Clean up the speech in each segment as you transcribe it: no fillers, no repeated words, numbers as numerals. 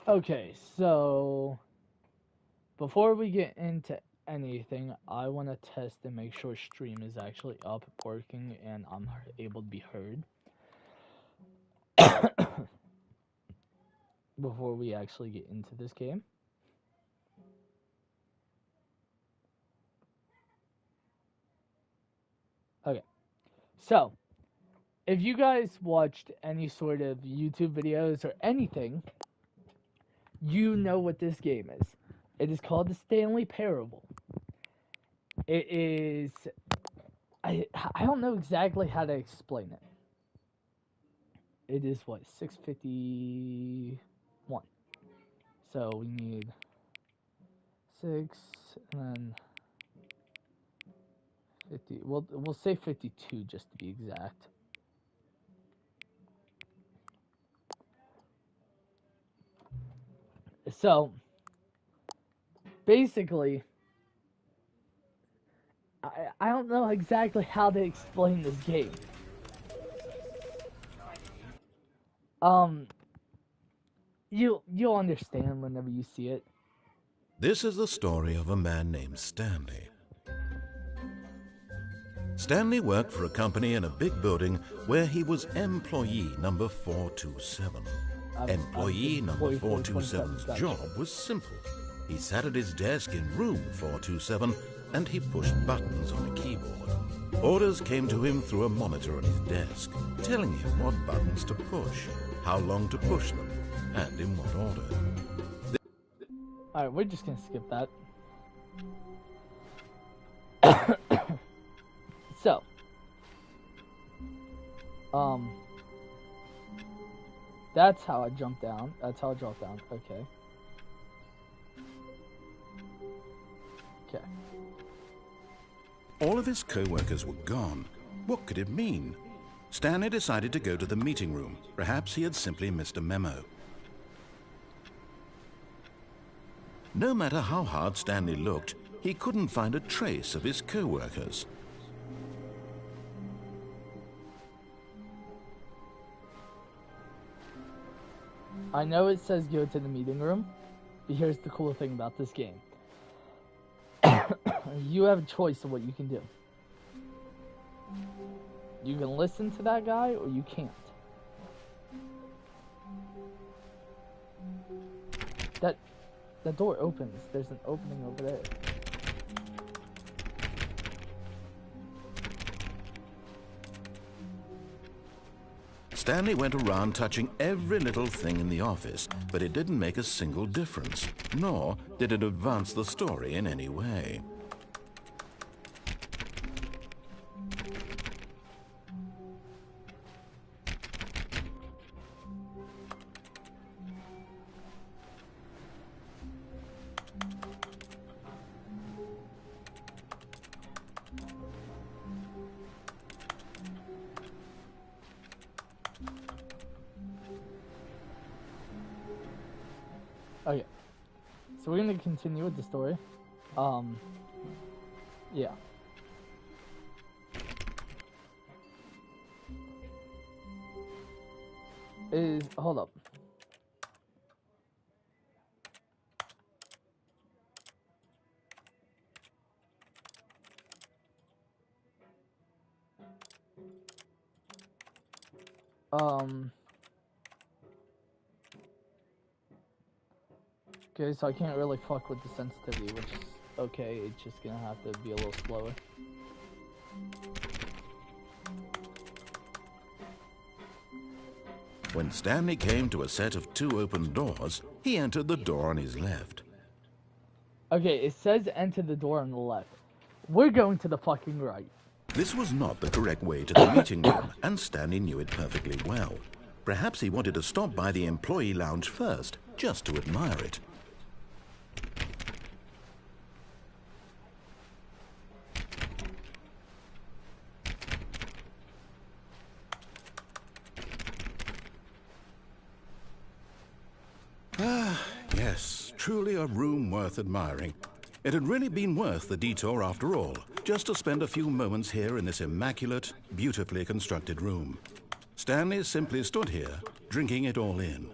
Okay, so before we get into anything, I want to test and make sure stream is actually up, working, and I'm able to be heard before we actually get into this game. Okay, so if you guys watched any sort of YouTube videos or anything, you know what this game is. It is called the Stanley Parable. It is. I don't know exactly how to explain it. It is what 651. So we need 6 and then 50. We'll say 52 just to be exact. So basically, I don't know exactly how to explain this game. Um, you'll understand whenever you see it. This is the story of a man named Stanley. Stanley worked for a company in a big building where he was employee number 427. Employee number 427's job was simple. He sat at his desk in room 427 and he pushed buttons on a keyboard. Orders came to him through a monitor on his desk, telling him what buttons to push, how long to push them, and in what order. Alright, we're just gonna skip that. So, that's how I jump down. That's how I drop down. Okay. Okay. All of his co-workers were gone. What could it mean? Stanley decided to go to the meeting room. Perhaps he had simply missed a memo. No matter how hard Stanley looked, he couldn't find a trace of his co-workers. I know it says go to the meeting room, but here's the cool thing about this game. You have a choice of what you can do. You can listen to that guy or you can't. That door opens. There's an opening over there. Stanley went around touching every little thing in the office, but it didn't make a single difference, nor did it advance the story in any way. Okay. So we're gonna continue with the story. Yeah. Hold up. Okay, so I can't really fuck with the sensitivity, which is okay. It's just gonna have to be a little slower. When Stanley came to a set of 2 open doors, he entered the door on his left. Okay, it says enter the door on the left. We're going to the fucking right. This was not the correct way to the meeting room, and Stanley knew it perfectly well. Perhaps he wanted to stop by the employee lounge first, just to admire it. Yes, truly a room worth admiring. It had really been worth the detour after all, just to spend a few moments here in this immaculate, beautifully constructed room. Stanley simply stood here, drinking it all in.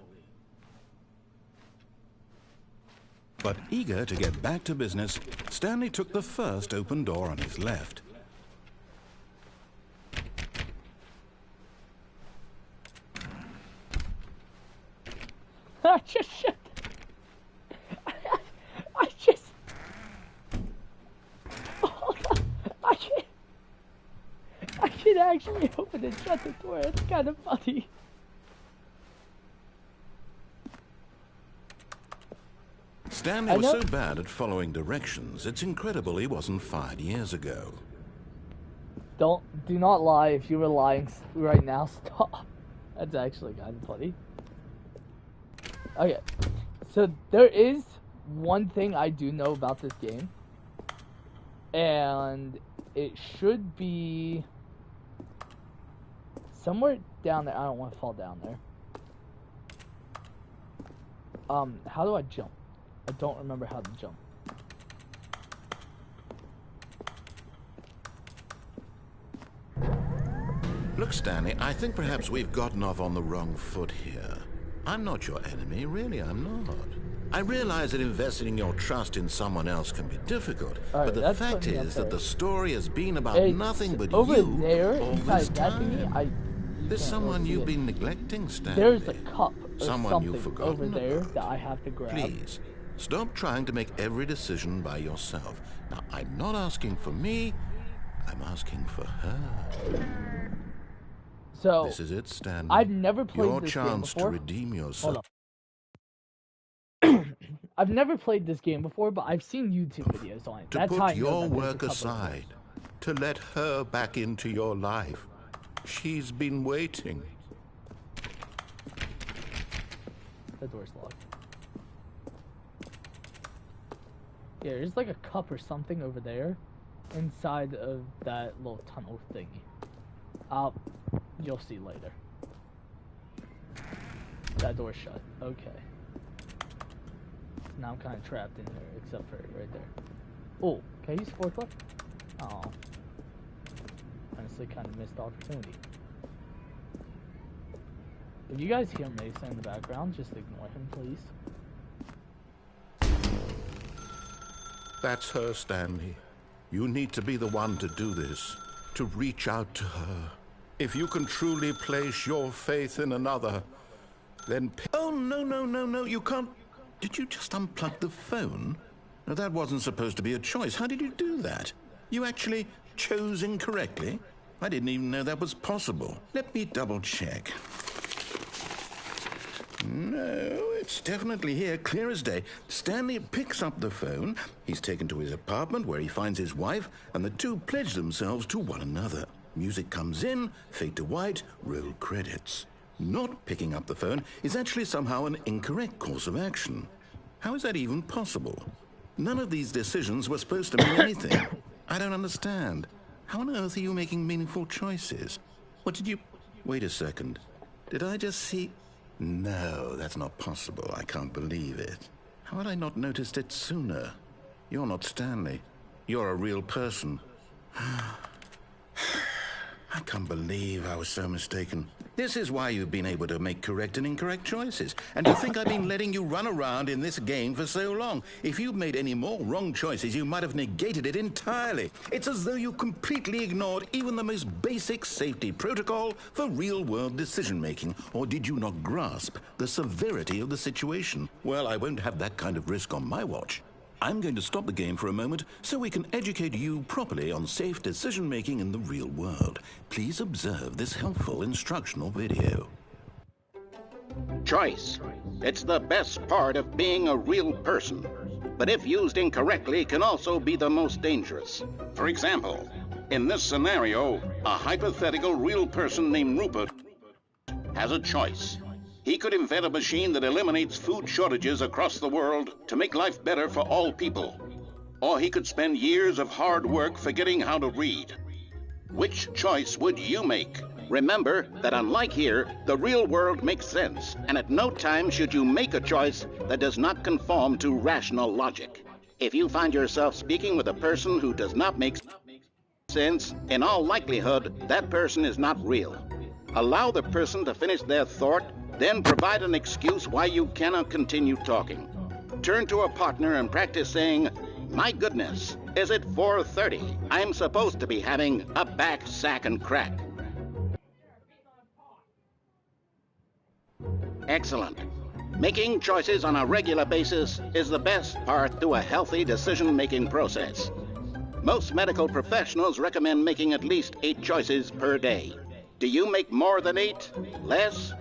But eager to get back to business, Stanley took the first open door on his left. I just shut. I just. Oh God, I can't. I can actually open and shut the door. It's kind of funny. Stanley was so bad at following directions, it's incredible he wasn't fired years ago. Do not lie. If you were lying right now, stop. That's actually kind of funny. Okay, so there is one thing I do know about this game, and it should be somewhere down there. I don't want to fall down there. How do I jump? I don't remember how to jump. Look, Stanley, I think perhaps we've gotten off on the wrong foot here. I'm not your enemy, really, I'm not. I realize that investing your trust in someone else can be difficult, but the fact is that the story has been about nothing but over you there, all this time. There's someone you've been neglecting, Stanley. There's a cup or someone you've forgotten over there about. that I have to grab. Please, stop trying to make every decision by yourself. Now, I'm not asking for me, I'm asking for her. So, this is it, Stanley. I've never played your this game chance before. to redeem yourself. I've never played this game before, but I've seen YouTube videos on it. To put your work aside, to let her back into your life. She's been waiting. The door's locked. Yeah, there's like a cup or something over there inside of that little tunnel thingy. You'll see later. That door's shut. Okay. Now I'm kind of trapped in there, except for right there. Oh, can I use forklift? Oh. Honestly, kind of missed opportunity. If you guys hear Mason in the background, just ignore him, please. That's her, Stanley. You need to be the one to do this, to reach out to her. If you can truly place your faith in another, then... Oh, no, you can't... Did you just unplug the phone? No, that wasn't supposed to be a choice. How did you do that? You actually chose incorrectly? I didn't even know that was possible. Let me double check. No, it's definitely here, clear as day. Stanley picks up the phone. He's taken to his apartment where he finds his wife, and the two pledge themselves to one another. Music comes in, fade to white, roll credits. Not picking up the phone is actually somehow an incorrect course of action. How is that even possible? None of these decisions were supposed to mean anything. I don't understand. How on earth are you making meaningful choices? What did you... Wait a second. Did I just see... No, that's not possible. I can't believe it. How had I not noticed it sooner? You're not Stanley. You're a real person. I can't believe I was so mistaken. This is why you've been able to make correct and incorrect choices. And to think I've been letting you run around in this game for so long. If you'd made any more wrong choices, you might have negated it entirely. It's as though you completely ignored even the most basic safety protocol for real-world decision-making. Or did you not grasp the severity of the situation? Well, I won't have that kind of risk on my watch. I'm going to stop the game for a moment so we can educate you properly on safe decision-making in the real world. Please observe this helpful instructional video. Choice. It's the best part of being a real person. But if used incorrectly, can also be the most dangerous. For example, in this scenario, a hypothetical real person named Rupert has a choice. He could invent a machine that eliminates food shortages across the world to make life better for all people. Or he could spend years of hard work forgetting how to read. Which choice would you make? Remember that unlike here, the real world makes sense, and at no time should you make a choice that does not conform to rational logic. If you find yourself speaking with a person who does not make sense, in all likelihood, that person is not real. Allow the person to finish their thought, then provide an excuse why you cannot continue talking. Turn to a partner and practice saying, "My goodness, is it 4:30? I'm supposed to be having a back, sack, and crack." Excellent. Making choices on a regular basis is the best part to a healthy decision-making process. Most medical professionals recommend making at least 8 choices per day. Do you make more than 8? Less?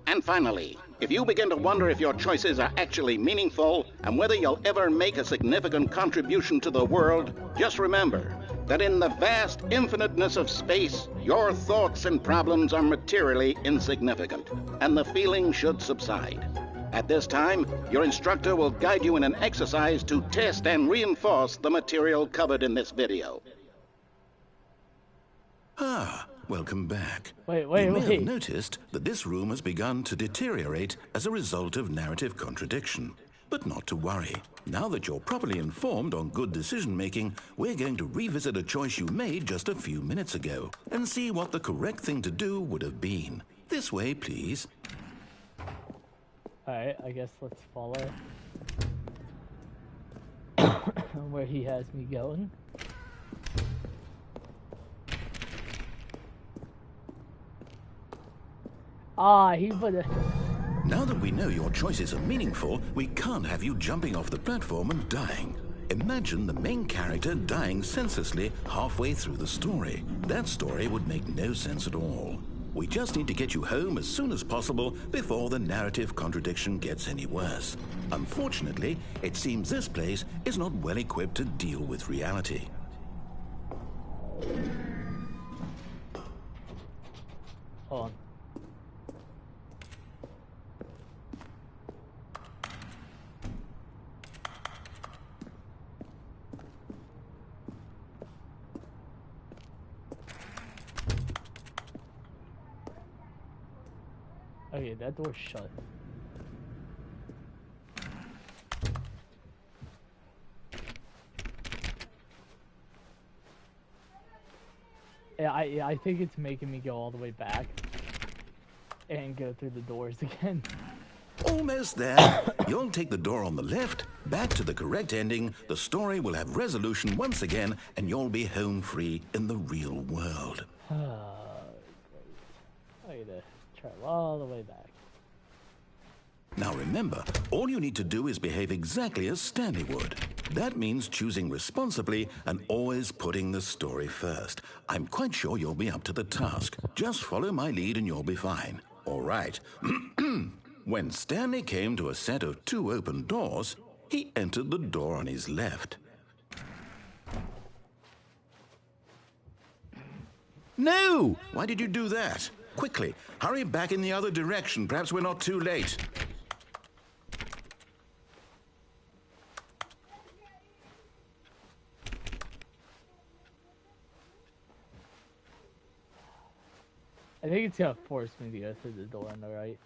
And finally, if you begin to wonder if your choices are actually meaningful and whether you'll ever make a significant contribution to the world, just remember that in the vast infiniteness of space, your thoughts and problems are materially insignificant, and the feeling should subside. At this time, your instructor will guide you in an exercise to test and reinforce the material covered in this video. Ah, welcome back. Wait. You may have noticed that this room has begun to deteriorate as a result of narrative contradiction. But not to worry. Now that you're properly informed on good decision-making, we're going to revisit a choice you made just a few minutes ago and see what the correct thing to do would have been. This way, please. Alright, I guess let's follow where he has me going. Ah, he put a... Now that we know your choices are meaningful, we can't have you jumping off the platform and dying. Imagine the main character dying senselessly halfway through the story. That story would make no sense at all. We just need to get you home as soon as possible before the narrative contradiction gets any worse. Unfortunately, it seems this place is not well equipped to deal with reality. Hold on. Okay, that door's shut. Yeah, I think it's making me go all the way back and go through the doors again. Almost there. You'll take the door on the left, back to the correct ending, the story will have resolution once again, and you'll be home free in the real world. Great. I gotta travel all the way back. Now remember, all you need to do is behave exactly as Stanley would. That means choosing responsibly and always putting the story first. I'm quite sure you'll be up to the task. Just follow my lead and you'll be fine. All right. When Stanley came to a set of 2 open doors, he entered the door on his left. No! Why did you do that? Quickly, hurry back in the other direction. Perhaps we're not too late. I think it's gonna force me to go through the door on the right.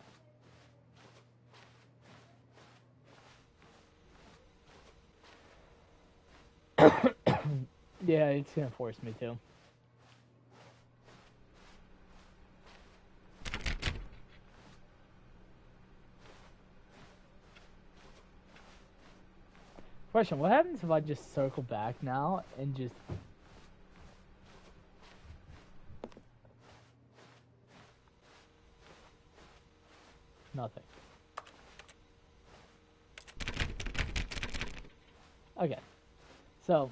Yeah, it's gonna force me to. Question, what happens if I just circle back now and just... Nothing. Okay. So,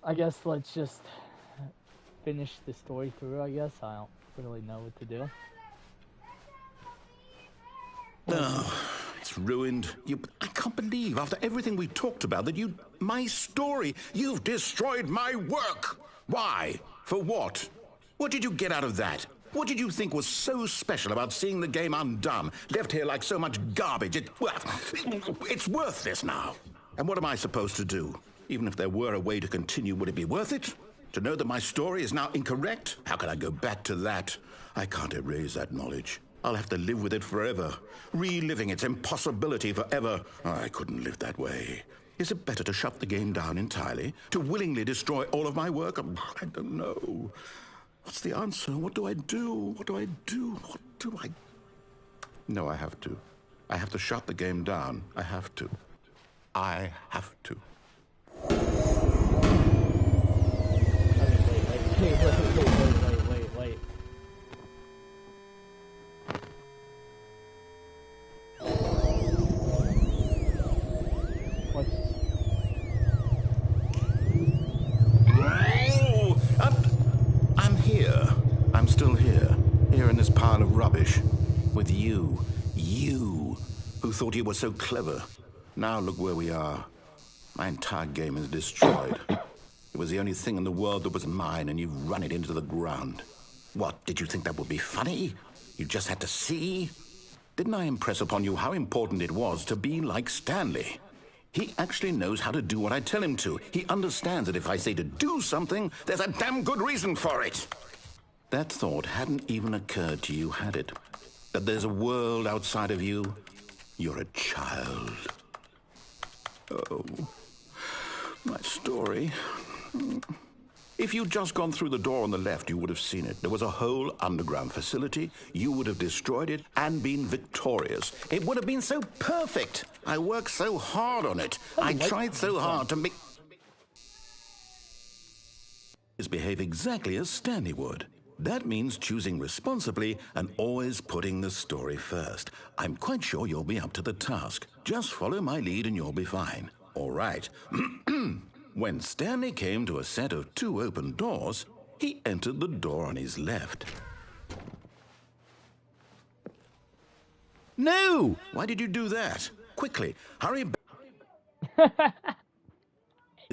I guess let's just finish the story through, I guess. I don't really know what to do. Oh, it's ruined. I can't believe, after everything we talked about, that my story, you've destroyed my work. Why? For what? What did you get out of that? What did you think was so special about seeing the game undone, left here like so much garbage? It's worthless now. And what am I supposed to do? Even if there were a way to continue, would it be worth it? To know that my story is now incorrect? How can I go back to that? I can't erase that knowledge. I'll have to live with it forever, reliving its impossibility forever. I couldn't live that way. Is it better to shut the game down entirely? To willingly destroy all of my work? I don't know. What's the answer? What do I do? What do I do? What do I... No, I have to. I have to shut the game down. I have to. I have to. Wait. What? I'm here. I'm still here. Here in this pile of rubbish. With you. You, who thought you were so clever. Now look where we are. My entire game is destroyed. It was the only thing in the world that was mine, and you've run it into the ground. What, did you think that would be funny? You just had to see? Didn't I impress upon you how important it was to be like Stanley? He actually knows how to do what I tell him to. He understands that if I say to do something, there's a damn good reason for it. That thought hadn't even occurred to you, had it? That there's a world outside of you? You're a child. Oh, my story. If you'd just gone through the door on the left, you would have seen it. There was a whole underground facility. You would have destroyed it and been victorious. It would have been so perfect. I worked so hard on it. I tried so hard to make... behave exactly as Stanley would. That means choosing responsibly and always putting the story first. I'm quite sure you'll be up to the task. Just follow my lead and you'll be fine. All right. When Stanley came to a set of 2 open doors, he entered the door on his left. No! Why did you do that? Quickly, hurry back.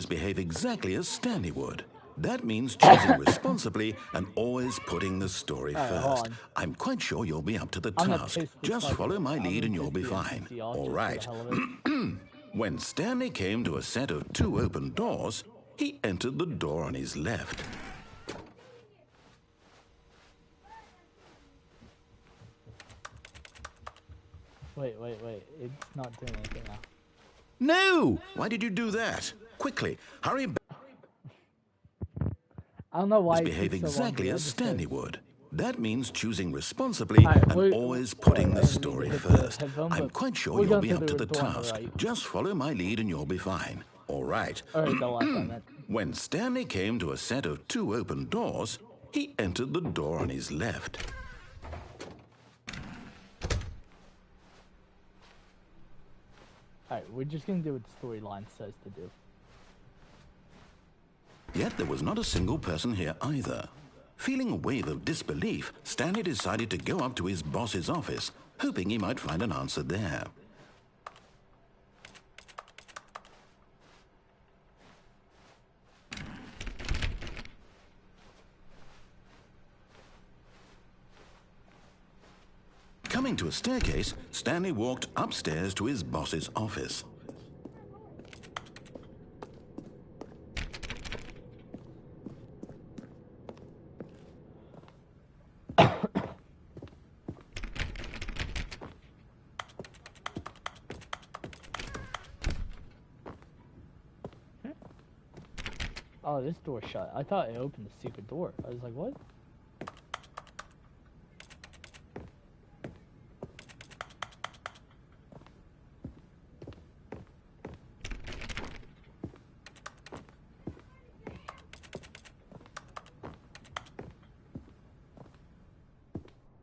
Behave exactly as Stanley would. That means choosing responsibly and always putting the story first. I'm quite sure you'll be up to the task. Just follow my lead and you'll be fine. All right. When Stanley came to a set of 2 open doors, he entered the door on his left. Wait. It's not doing anything now. No! Why did you do that? Quickly, hurry back. I don't know why. Behave exactly as Stanley would. That means choosing responsibly and always putting the story first. I'm quite sure you'll be up to the task. Just follow my lead and you'll be fine. All right. When Stanley came to a set of 2 open doors, he entered the door on his left. Alright, we're just gonna do what the storyline says to do. Yet there was not a single person here either. Feeling a wave of disbelief, Stanley decided to go up to his boss's office, hoping he might find an answer there. Coming to a staircase, Stanley walked upstairs to his boss's office. Oh, this door's shut. I thought it opened the secret door. I was like, what?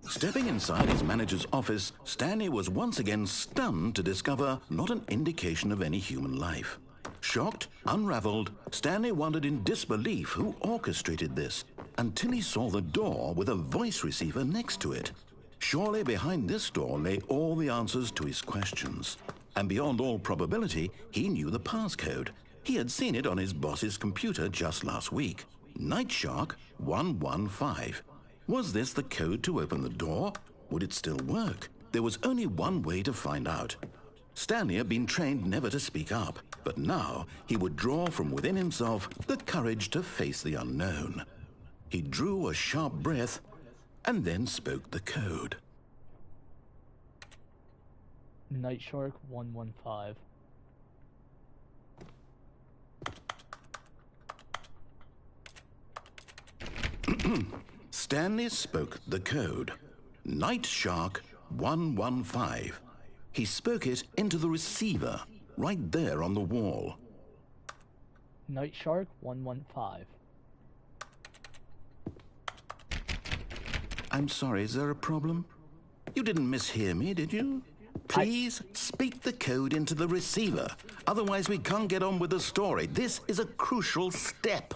Stepping inside his manager's office, Stanley was once again stunned to discover not an indication of any human life. Shocked, unraveled, Stanley wondered in disbelief who orchestrated this, until he saw the door with a voice receiver next to it. Surely behind this door lay all the answers to his questions. And beyond all probability, he knew the passcode. He had seen it on his boss's computer just last week. Night Shark 115. Was this the code to open the door? Would it still work? There was only one way to find out. Stanley had been trained never to speak up, but now he would draw from within himself the courage to face the unknown. He drew a sharp breath and then spoke the code. Night Shark 115. Stanley spoke the code. Night Shark 115. He spoke it into the receiver, right there on the wall. Night Shark 115. I'm sorry, is there a problem? You didn't mishear me, did you? Please speak the code into the receiver. Otherwise, we can't get on with the story. This is a crucial step.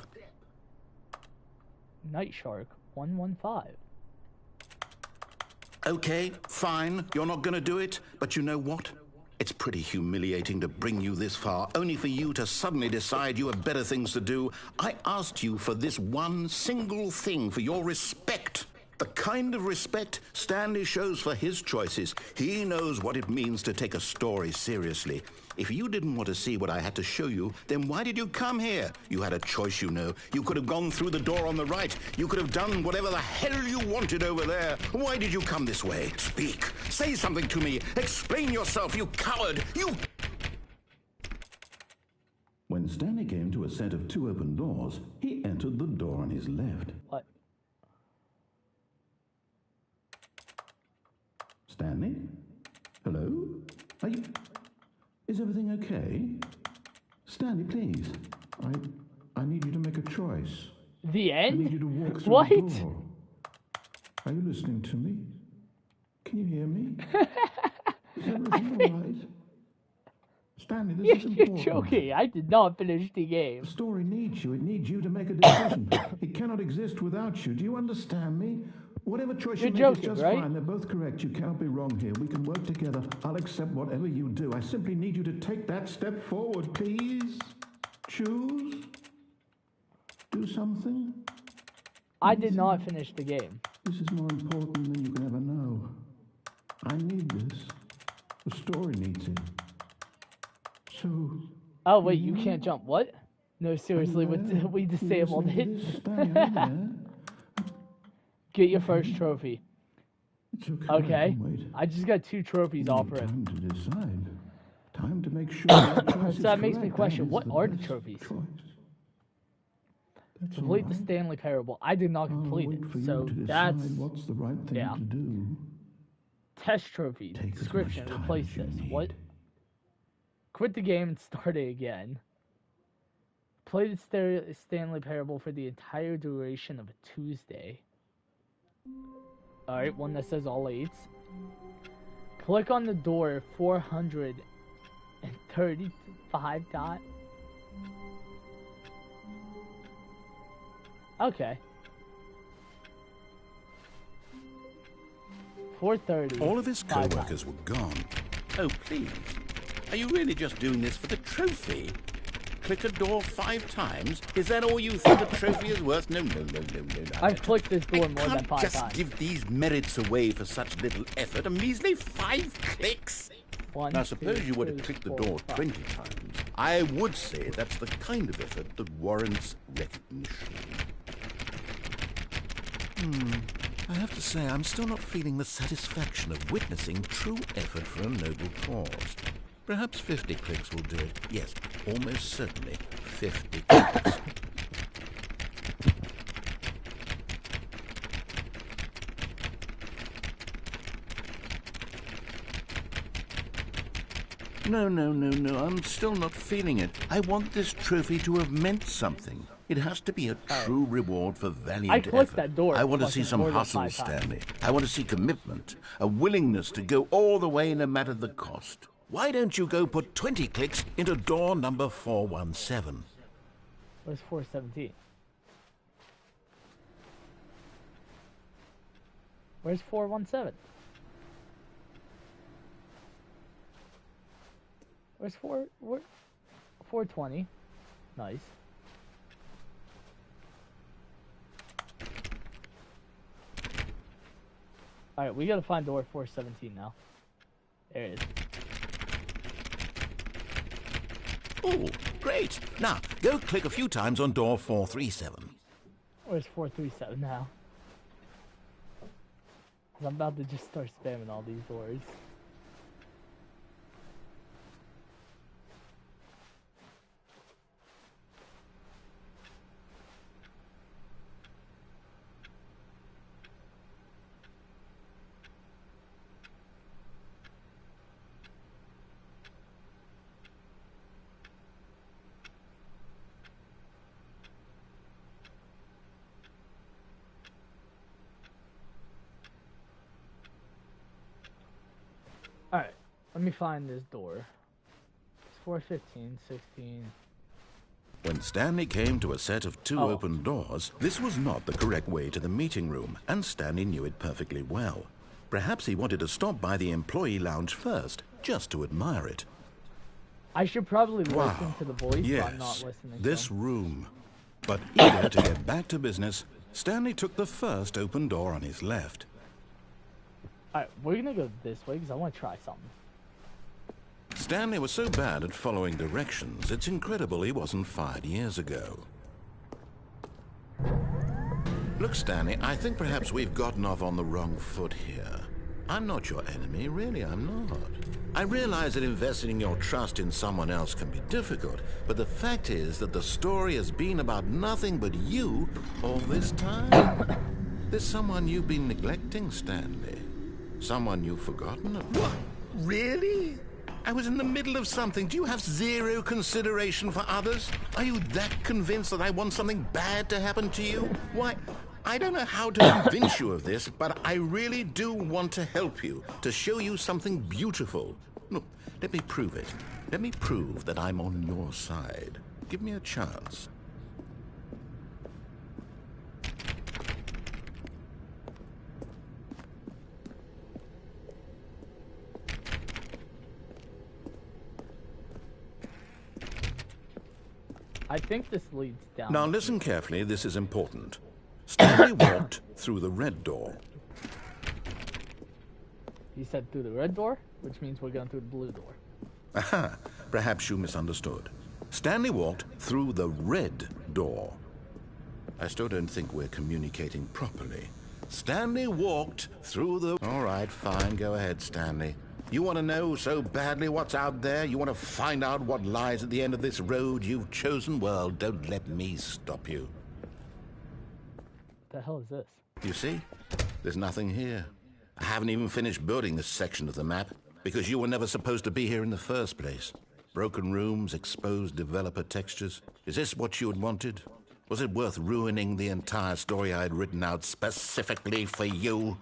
Night Shark 115. Okay, fine. You're not going to do it. But you know what? It's pretty humiliating to bring you this far, only for you to suddenly decide you have better things to do. I asked you for this one single thing, for your respect. The kind of respect Stanley shows for his choices. He knows what it means to take a story seriously. If you didn't want to see what I had to show you, then why did you come here? You had a choice, you know. You could have gone through the door on the right. You could have done whatever the hell you wanted over there. Why did you come this way? Speak. Say something to me. Explain yourself, you coward. You... When Stanley came to a set of 2 open doors, he entered the door on his left. What? Stanley? Hello? Are you... Is everything okay? Stanley, please. I need you to make a choice. The end? I need you to walk through What? the door. Are you listening to me? Can you hear me? Is everything all right? Stanley, this is important. You're joking. I did not finish the game. The story needs you. It needs you to make a decision. It cannot exist without you. Do you understand me? Whatever choice you make is just fine. They're both correct. You cannot be wrong here. We can work together. I'll accept whatever you do. I simply need you to take that step forward, please. Choose. Do something. I did not finish the game. This is more important than you can ever know. I need this. The story needs it. So... Oh, wait, you can't jump. What? No, seriously, we disabled it. Get your first trophy. It's okay. Okay. I just got 2 trophies off for it. Time to decide. Time to make sure that choice So that is makes me correct. question, That what is are the best trophies? choice. That's Complete all the right. Stanley Parable. I did not I'll complete wait for it. you So to decide that's what's the right thing to do. test trophy. Take as Description. much time Replace as you this. need. What? Quit the game and start it again. Play the Stanley Parable for the entire duration of a Tuesday. Alright, one that says all 8s. Click on the door 435 dot. Okay. 4:30. All of his co-workers were gone. Oh, please. Are you really just doing this for the trophy? Click a door 5 times? Is that all you think a trophy is worth? No. I've clicked this door more than 5 just times. give these merits away for such little effort. A measly 5 clicks. Now, suppose you were to click the door 20 times. I would say that's the kind of effort that warrants recognition. I have to say, I'm still not feeling the satisfaction of witnessing true effort for a noble cause. Perhaps 50 clicks will do it. Yes, almost certainly 50 clicks. No, I'm still not feeling it. I want this trophy to have meant something. It has to be a true reward for valiant effort. I clicked that door. I want to see some hustle, Stanley. I want to see commitment, a willingness to go all the way no matter the cost. Why don't you go put 20 clicks into door number 417? Where's 417? Where's 417? Where's 420? Nice. Alright, we gotta find door 417 now. There it is. Oh, great. Now, go click a few times on door 437. Where's 437 now? 'Cause I'm about to just start spamming all these doors. Alright, let me find this door. It's 415, 16. When Stanley came to a set of two open doors, this was not the correct way to the meeting room, and Stanley knew it perfectly well. Perhaps he wanted to stop by the employee lounge first, just to admire it. I should probably listen to the voice, Yes, but I'm not listening this to him. room. But eager to get back to business, Stanley took the first open door on his left. Alright, we're gonna go this way because I want to try something. Stanley was so bad at following directions, it's incredible he wasn't fired years ago. Look, Stanley, I think perhaps we've gotten off on the wrong foot here. I'm not your enemy, really, I'm not. I realize that investing your trust in someone else can be difficult, but the fact is that the story has been about nothing but you all this time. There's someone you've been neglecting, Stanley. Someone you've forgotten about. What? Really? I was in the middle of something. Do you have zero consideration for others? Are you that convinced that I want something bad to happen to you? Why, I don't know how to convince you of this, but I really do want to help you, to show you something beautiful. Look, let me prove it. Let me prove that I'm on your side. Give me a chance. I think this leads down. Now listen carefully, this is important. Stanley walked through the red door. He said through the red door, which means we're going through the blue door. Aha, perhaps you misunderstood. Stanley walked through the red door. I still don't think we're communicating properly. Stanley walked through the... All right, fine, go ahead, Stanley. You want to know so badly what's out there? You want to find out what lies at the end of this road you've chosen? Well, don't let me stop you. What the hell is this? You see? There's nothing here. I haven't even finished building this section of the map, because you were never supposed to be here in the first place. Broken rooms, exposed developer textures. Is this what you had wanted? Was it worth ruining the entire story I had written out specifically for you?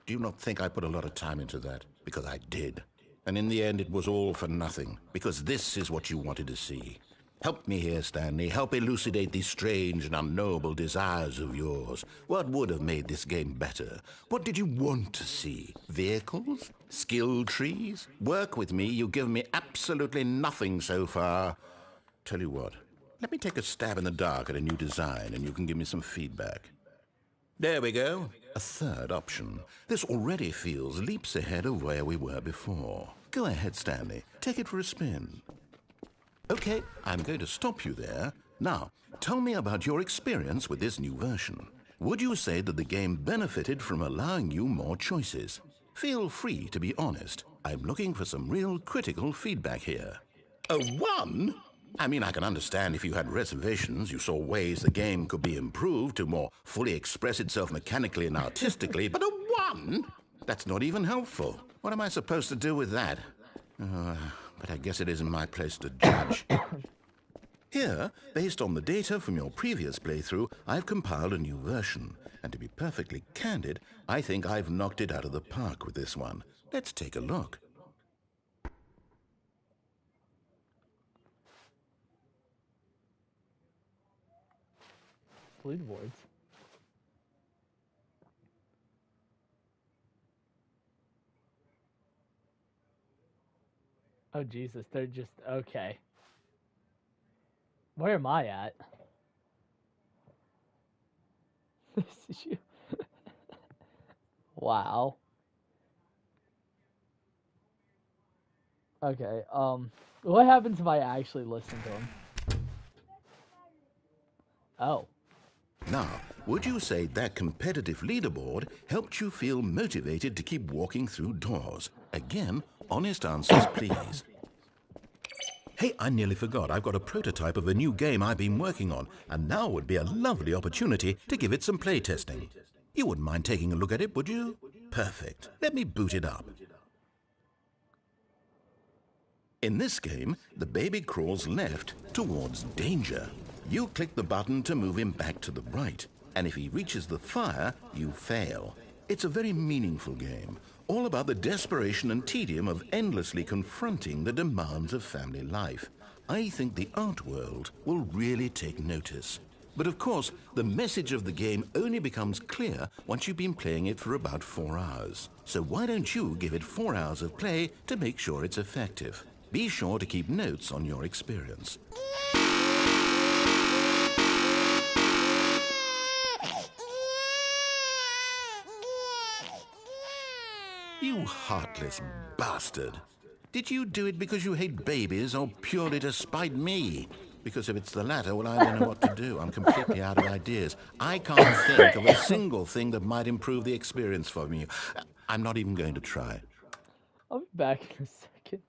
Do you not think I put a lot of time into that? Because I did. And in the end, it was all for nothing. Because this is what you wanted to see. Help me here, Stanley. Help elucidate these strange and unknowable desires of yours. What would have made this game better? What did you want to see? Vehicles? Skill trees? Work with me. You've given me absolutely nothing so far. Tell you what. Let me take a stab in the dark at a new design, and you can give me some feedback. There we go. A third option. This already feels leaps ahead of where we were before. Go ahead, Stanley. Take it for a spin. Okay, I'm going to stop you there. Now, tell me about your experience with this new version. Would you say that the game benefited from allowing you more choices? Feel free to be honest. I'm looking for some real critical feedback here. A 1? I mean, I can understand if you had reservations, you saw ways the game could be improved to more fully express itself mechanically and artistically, but a 1? That's not even helpful. What am I supposed to do with that? But I guess it isn't my place to judge. Here, based on the data from your previous playthrough, I've compiled a new version. And to be perfectly candid, I think I've knocked it out of the park with this one. Let's take a look. Leaderboards. Oh Jesus, they're just okay. Where am I at? This is you. Wow. Okay, what happens if I actually listen to him? Oh. Now, would you say that competitive leaderboard helped you feel motivated to keep walking through doors? Again, honest answers, please. Hey, I nearly forgot. I've got a prototype of a new game I've been working on, and now would be a lovely opportunity to give it some playtesting. You wouldn't mind taking a look at it, would you? Perfect. Let me boot it up. In this game, the baby crawls left towards danger. You click the button to move him back to the right, and if he reaches the fire, you fail. It's a very meaningful game. all about the desperation and tedium of endlessly confronting the demands of family life. I think the art world will really take notice. But of course, the message of the game only becomes clear once you've been playing it for about 4 hours. So why don't you give it 4 hours of play to make sure it's effective? Be sure to keep notes on your experience. You heartless bastard. Did you do it because you hate babies or purely to spite me? Because if it's the latter, well, I don't know what to do. I'm completely out of ideas. I can't think of a single thing that might improve the experience for you. I'm not even going to try. I'll be back in a second.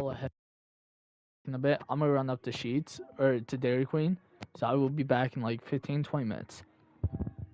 hella heavy in a bit. I'm gonna run up the sheets or to Dairy Queen, so I will be back in like 15-20 minutes.